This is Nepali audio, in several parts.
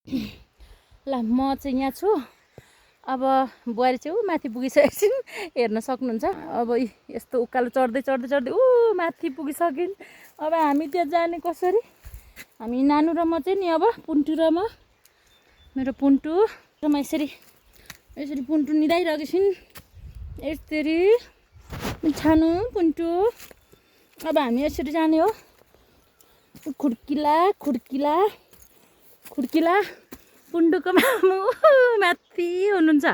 ल म चाहिँ यहाँ छु। अब बुहारी चाहिँ माथि पुगिसकेको छिन्, हेर्न सक्नुहुन्छ। अब यस्तो उकालो चढ्दै चढ्दै चढ्दै माथि पुगिसकिन्। अब हामी त्यहाँ जाने कसरी? हामी नानु र म चाहिँ नि अब पुन्टु र म, मेरो पुन्टु र म यसरी पुन्टु निदाइरहेको छिन्। यसरी छानु पुन्टु। अब हामी यसरी जाने हो। खुड्किला खुड्किला खुड्किला। पुन्टुको मामु माथि हुनुहुन्छ,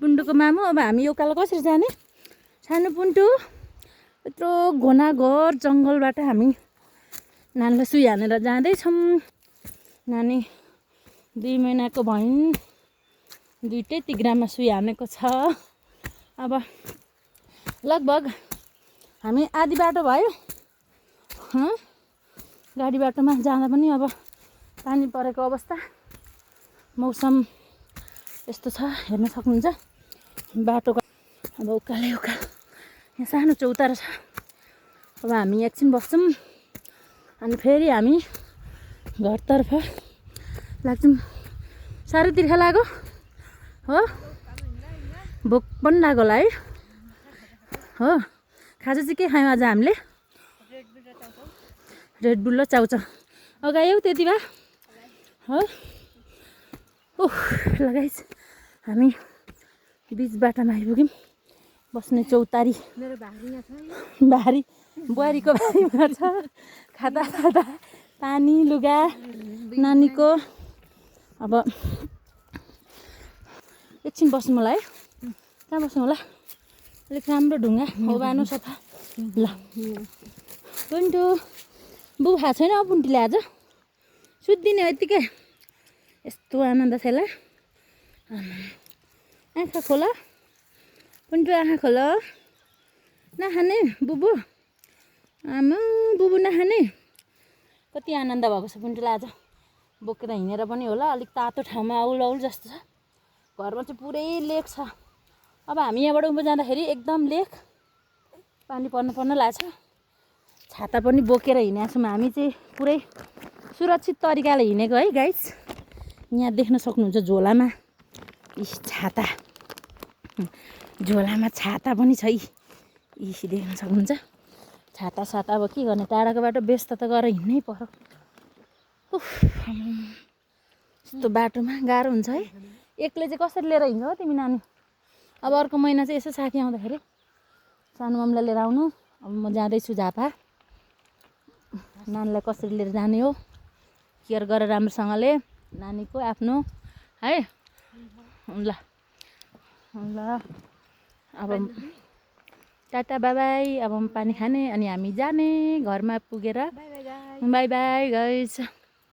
पुन्टुको मामु। अब हामी यो उकालो कसरी जाने? सानो पुन्टु यत्रो घोनाघोर जङ्गलबाट हामी नानीलाई सुई हानेर जाँदैछौँ। नानी 2 महिनाको भइन्, 2टै तिग्रामा सुई हानेको छ। अब लगभग हामी आधी बाटो भयो। गाडी बाटोमा जाँदा पनि अब पानी परेको अवस्था, मौसम यस्तो छ, हेर्न सक्नुहुन्छ बाटोको। अब उकालो यहाँ सानो चौतारा छ। अब हामी एकछिन बस्छौँ अनि फेरि हामी घरतर्फ लाग्छौँ। साह्रै तिर्खा लाग्यो हो, भोक पनि लाग्यो होला है हो। खाजा चाहिँ के खायौँ आज हामीले? रेड बुल र चाउचाउ अगायौ त्यति भए हो। लगाइस हामी बिच बाटामा आइपुग्यौँ। बस्ने चौतारी मेरो भारी बुहारीको भारीमा छ। खाँदा खाँदा पानी लुगा नानीको। अब एकछिन बस्नु मलाई है। कहाँ बस्नु होला? अलिक राम्रो ढुङ्गा बानो सफा। ल पुन्टु बुबु खाएको छैन अब पुन्टीले आज सुत्दिने हो यत्तिकै। यस्तो आनन्द छ यसलाई। आँखा खोल पुन्टु, आँखा खोल। नखाने बुबु? आमा बुबु नखाने? कति आनन्द भएको छ पुन्टुलाई आज। बोकेर हिँडेर पनि होला। अलिक तातो ठाउँमा औल औल जस्तो छ। घरमा चाहिँ पुरै लेक छ। अब हामी यहाँबाट उँभो जाँदाखेरि एकदम लेक, पानी पर्न लाग्छ। छाता पनि बोकेर हिँडेको छौँ हामी चाहिँ, पुरै सुरक्षित तरिकाले हिँडेको है गाइस। यहाँ देख्न सक्नुहुन्छ झोलामा छाता, झोलामा छाता पनि छ। देख्न सक्नुहुन्छ छाता साता। अब के गर्ने, टाढाको बाटो व्यस्त त गरेर हिँड्नै पर्यो। यस्तो बाटोमा गाह्रो हुन्छ है। एक्लै चाहिँ कसरी लिएर हिँड्छौ हो तिमी नानी? अब अर्को महिना चाहिँ यसो साथी आउँदाखेरि सानो मम्मीलाई लिएर आउनु। अब म जाँदैछु झापा। नानीलाई कसरी लिएर जाने हो, केयर गरेर राम्रोसँगले नानीको आफ्नो है। ल ल अब टाटा बाई बाई। अब पानी खाने अनि हामी जाने घरमा पुगेर। By by guys.